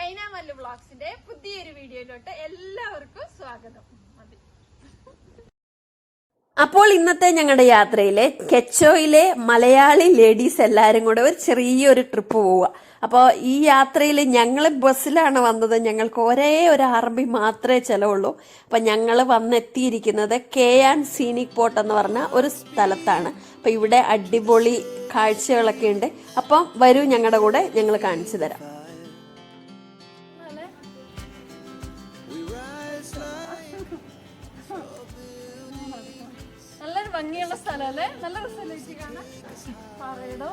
China Mallu വ്ളോഗ്സിന്റെ പുതിയൊരു വീഡിയോയിലോട്ട് എല്ലാവർക്കും സ്വാഗതം. അപ്പോൾ ഇന്നത്തെ ഞങ്ങളുടെ യാത്രയിലെ കെച്ചോയിലെ മലയാളി ലേഡീസ് എല്ലാവരും കൂടെ ഒരു ചെറിയൊരു ട്രിപ്പ് പോവുക. അപ്പോൾ ഈ യാത്രയിൽ ഞങ്ങൾ ബസ്സിലാണ് വന്നത്. ഞങ്ങൾക്ക് ഒരേ ഒരു RMB മാത്രമേ ചിലവുള്ളൂ. അപ്പം ഞങ്ങൾ വന്നെത്തിയിരിക്കുന്നത് കേയാൻ സീനിക് പോർട്ട് എന്ന് പറഞ്ഞ ഒരു സ്ഥലത്താണ്. അപ്പം ഇവിടെ അടിപൊളി കാഴ്ചകളൊക്കെ ഉണ്ട്. അപ്പം വരൂ ഞങ്ങളുടെ കൂടെ, ഞങ്ങൾ കാണിച്ചു തരാം. നല്ലൊരു ഭംഗിയുള്ള സ്ഥലല്ലേ, നല്ല രസമല്ലേ കാണാൻ? പറയടോ,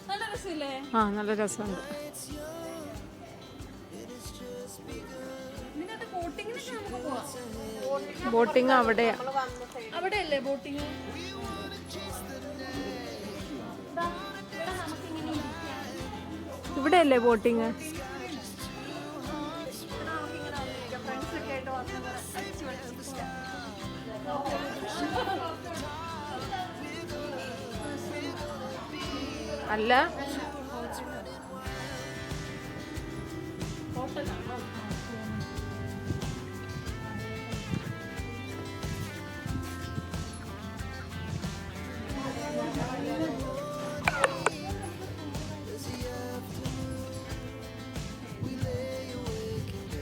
നല്ല രസമില്ലേ? നല്ല രസമുണ്ട്. ഇതിനകത്ത് ബോട്ടിങ്ങിനൊക്കെ നമുക്ക് പോവാം. ബോട്ടിങ് അവിടെയാ, അവിടെയല്ലേ ബോട്ടിങ്? ഇവിടെയല്ലേ ബോട്ടിങ്? ഫ്രണ്ട്സൊക്കെ ആയിട്ട് വന്നത് അടിച്ചു പഠിച്ചിട്ടില്ല. അല്ല,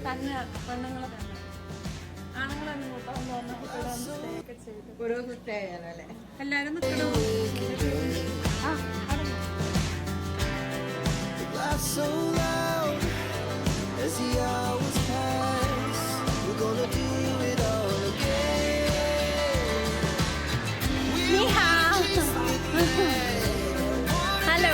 തന്നെ പെണ്ണുങ്ങളെ തന്നെ ആണുങ്ങളൊന്നും കൂട്ടാന്ന് പറഞ്ഞ ഓരോ കുറ്റായാലേ എല്ലാരും നിൽക്കണോ? So loud as the hours pass, we're gonna do it all again. Ni hao. Hello.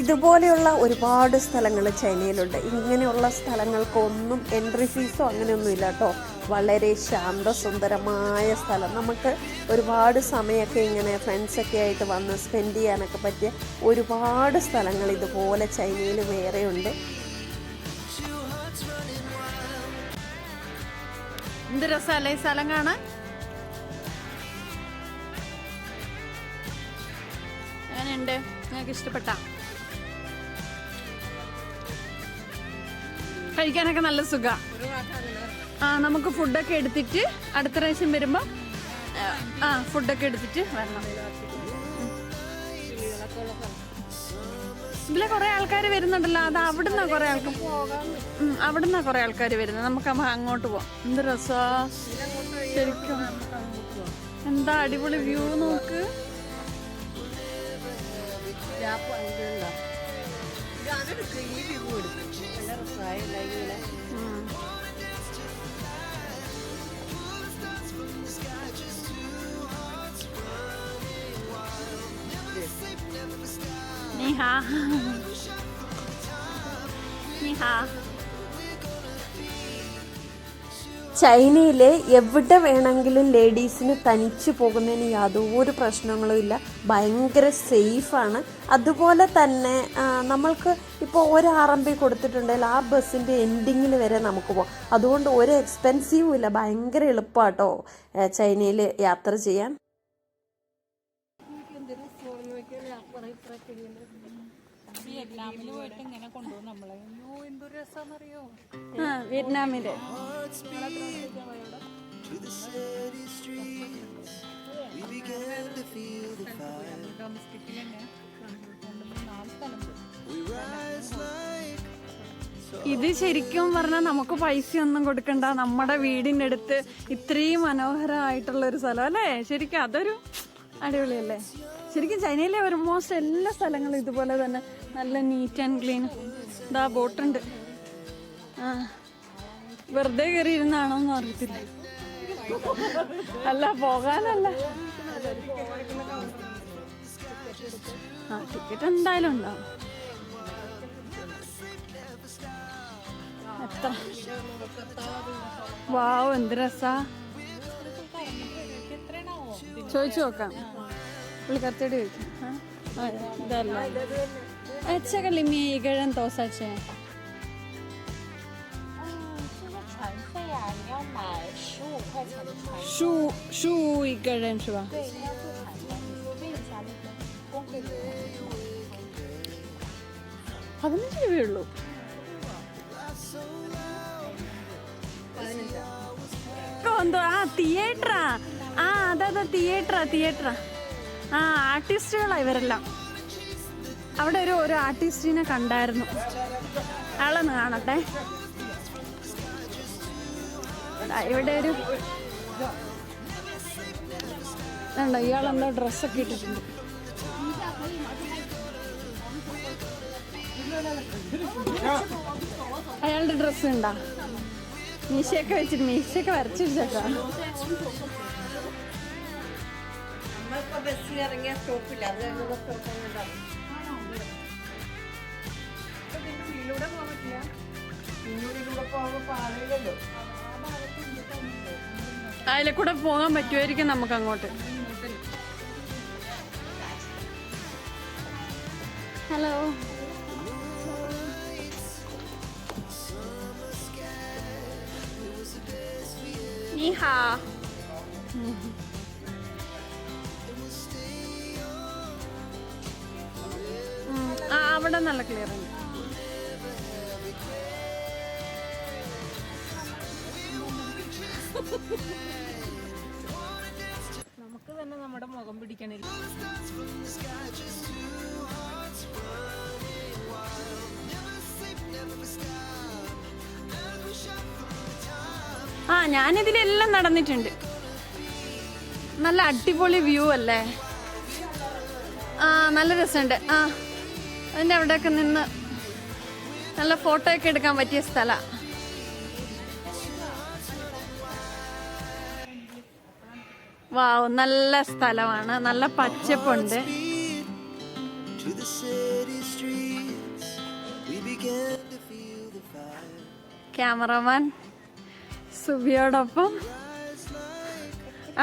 ഇതുപോലെയുള്ള ഒരുപാട് സ്ഥലങ്ങൾ ചൈനയിലുണ്ട്. ഇങ്ങനെയുള്ള സ്ഥലങ്ങൾക്കൊന്നും എൻട്രി ഫീസോ അങ്ങനെയൊന്നും ഇല്ല കേട്ടോ. വളരെ ശാന്തസുന്ദരമായ സ്ഥലം. നമുക്ക് ഒരുപാട് സമയമൊക്കെ ഇങ്ങനെ ഫ്രണ്ട്സൊക്കെ ആയിട്ട് വന്ന് സ്പെൻഡ് ചെയ്യാനൊക്കെ പറ്റിയ ഒരുപാട് സ്ഥലങ്ങൾ ഇതുപോലെ ചൈനയിൽ വേറെയുണ്ട്. എന്ത് രസമല്ലേ ഈ സ്ഥലം കാണാൻ? എങ്ങനെയുണ്ട്? നിങ്ങൾക്ക് ഇഷ്ടപ്പെട്ട? കഴിക്കാനൊക്കെ നല്ല സുഖ. നമുക്ക് ഫുഡൊക്കെ എടുത്തിട്ട് അടുത്ത പ്രാവശ്യം വരുമ്പോ ഫുഡൊക്കെ എടുത്തിട്ട് വരണം. ഇതിലെ കുറെ ആൾക്കാർ വരുന്നുണ്ടല്ലോ. അത് അവിടുന്ന് കുറെ ആൾക്കാർ അവിടുന്ന് കുറെ ആൾക്കാർ വരുന്നത്. നമുക്ക് അങ്ങോട്ട് പോവാം. എന്ത് രസാ ശരിക്കും. എന്താ അടിപൊളി വ്യൂ നോക്ക്. ചൈനയിലെ എവിടെ വേണമെങ്കിലും ലേഡീസിന് തനിച്ച് പോകുന്നതിന് യാതൊരു പ്രശ്നങ്ങളും ഇല്ല. ഭയങ്കര സേഫാണ്. അതുപോലെ തന്നെ നമ്മൾക്ക് ഇപ്പോൾ ഒരു RMB കൊടുത്തിട്ടുണ്ടെങ്കിൽ ആ ബസ്സിൻ്റെ എൻഡിങ്ങിൽ വരെ നമുക്ക് പോകാം. അതുകൊണ്ട് ഒരു എക്സ്പെൻസീവും ഇല്ല. ഭയങ്കര എളുപ്പമാട്ടോ ചൈനയിൽ യാത്ര ചെയ്യാൻ. വിയറ്റ്നാമില് ഇത് ശരിക്കും പറഞ്ഞാൽ നമുക്ക് പൈസയൊന്നും കൊടുക്കണ്ട. നമ്മുടെ വീടിൻ്റെ അടുത്ത് ഇത്രയും മനോഹരമായിട്ടുള്ള ഒരു സ്ഥലം അല്ലേ? ശരിക്കും അതൊരു അടിപൊളിയല്ലേ? ശരിക്കും ചൈനയിലെ ഓൾമോസ്റ്റ് എല്ലാ സ്ഥലങ്ങളും ഇതുപോലെ തന്നെ നല്ല നീറ്റ് ആൻഡ് ക്ലീൻ. ഇതാ ബോട്ടുണ്ട്. വെറുതെ കയറി ഇരുന്നാണോന്ന് അറിയത്തില്ല. അല്ല, പോകാനല്ല. ടിക്കറ്റ് എന്തായാലും ഉണ്ടാവും. എത്ര വാവ്, എന്ത് രസാ. ചോദിച്ചു നോക്കാം. പുള്ളിക്കരത്തോട് ചോദിക്കാം. ഇതല്ല എച്ചകളിമി ഈകഴൻ തോസാച്ചേ. 15一个人是吧？对，你要坐船的，你问一下那个公会的人。15 രൂപയേ ഉള്ളൂ. എന്തോ തിയേറ്ററാ. അതെ തിയേറ്ററാ. ആർട്ടിസ്റ്റുകളാ ഇവരെല്ലാം. അവിടെ ഒരു ആർട്ടിസ്റ്റിനെ കണ്ടായിരുന്നു. ആളൊന്ന് കാണട്ടെ. ഇവിടെ ഒരു ഉണ്ടോ, ഇയാളെന്തോ ഡ്രസ്സൊക്കെ ഇട്ടിട്ടുണ്ട്. അയാളുടെ ഡ്രസ്സ് ഉണ്ടോ? മീശയൊക്കെ വെച്ചിട്ട് മീശയൊക്കെ വരച്ചു വെച്ചേക്കാ. അതിലെ കൂടെ പോകാൻ പറ്റുമായിരിക്കും നമുക്ക് അങ്ങോട്ട്. ഹലോ, നീഹാ. അവിടെ നല്ല ക്ലിയർ ഉണ്ട്. നമുക്ക് തന്നെ നമ്മുടെ മുഖം പിടിക്കണില്ല. ഞാനിതിലെല്ലാം നടന്നിട്ടുണ്ട്. നല്ല അടിപൊളി വ്യൂ അല്ലേ? നല്ല രസമുണ്ട്. അതിൻ്റെ അവിടെയൊക്കെ നിന്ന് നല്ല ഫോട്ടോ ഒക്കെ എടുക്കാൻ പറ്റിയ സ്ഥലം. വാവ്, നല്ല സ്ഥലമാണ്. നല്ല പച്ചപ്പുണ്ട്. ക്യാമറമാൻ സുബിയോടൊപ്പം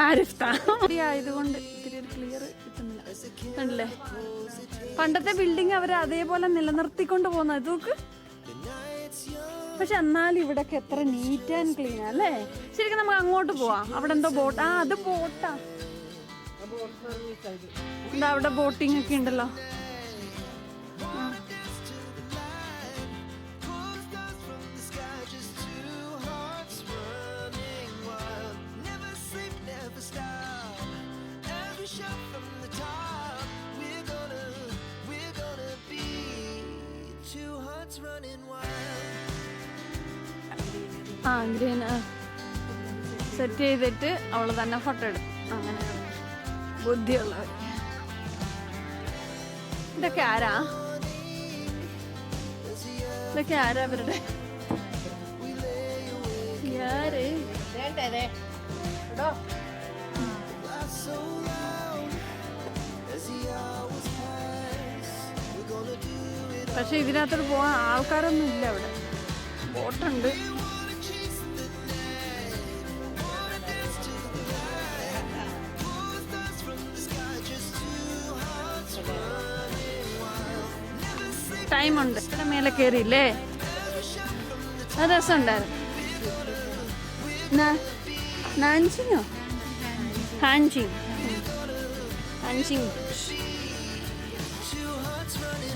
ആരിഫ് ആയതുകൊണ്ട് ഇത്തിരി ഒരു ക്ലിയർ കിട്ടുന്നില്ല. കണ്ടില്ലേ, പണ്ടത്തെ ബിൽഡിംഗ് അവർ അതേപോലെ നിലനിർത്തിക്കൊണ്ട് പോകുന്നത് നോക്ക്. പക്ഷെ എന്നാലും ഇവിടൊക്കെ എത്ര നീറ്റ് ആൻഡ് ക്ലീൻ അല്ലേ? ശരിക്കും നമുക്ക് അങ്ങോട്ട് പോവാം. അവിടെ എന്തോ ബോട്ട്. അത് ബോട്ടാ. എന്താ അവിടെ ബോട്ടിംഗ് ഒക്കെ ഉണ്ടല്ലോ. ഗ്രീൻ സെറ്റ് ചെയ്തിട്ട് അവള് തന്നെ ഫോട്ടോ എടുക്കും. അങ്ങനെ ബുദ്ധിയുള്ളവർ. ഇതൊക്കെ ആരാ അവരുടെ ആര്? പക്ഷെ ഇതിനകത്തോട്ട് പോകാൻ ആൾക്കാരൊന്നും ഇല്ല. അവിടെ ബോട്ടുണ്ട്. ടൈമുണ്ട്. ഇവിടെ മേലെ കയറിയില്ലേ? അത് രസമുണ്ടായിരുന്നു.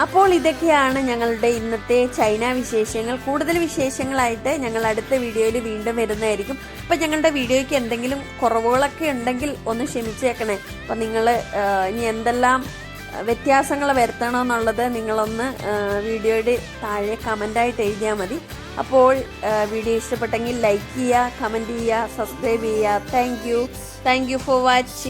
അപ്പോൾ ഇതൊക്കെയാണ് ഞങ്ങളുടെ ഇന്നത്തെ ചൈന വിശേഷങ്ങൾ. കൂടുതൽ വിശേഷങ്ങളായിട്ട് ഞങ്ങൾ അടുത്ത വീഡിയോയിൽ വീണ്ടും വരുന്നതായിരിക്കും. അപ്പം ഞങ്ങളുടെ വീഡിയോയ്ക്ക് എന്തെങ്കിലും കുറവുകളൊക്കെ ഉണ്ടെങ്കിൽ ഒന്ന് ക്ഷമിച്ചേക്കണേ. അപ്പം നിങ്ങൾ ഇനി എന്തെല്ലാം വ്യത്യാസങ്ങൾ വരുത്തണമെന്നുള്ളത് നിങ്ങളൊന്ന് വീഡിയോയുടെ താഴെ കമൻ്റായിട്ട് എഴുതിയാൽ മതി. അപ്പോൾ വീഡിയോ ഇഷ്ടപ്പെട്ടെങ്കിൽ ലൈക്ക് ചെയ്യുക, കമൻറ്റ് ചെയ്യുക, സബ്സ്ക്രൈബ് ചെയ്യുക. Thank you for watching.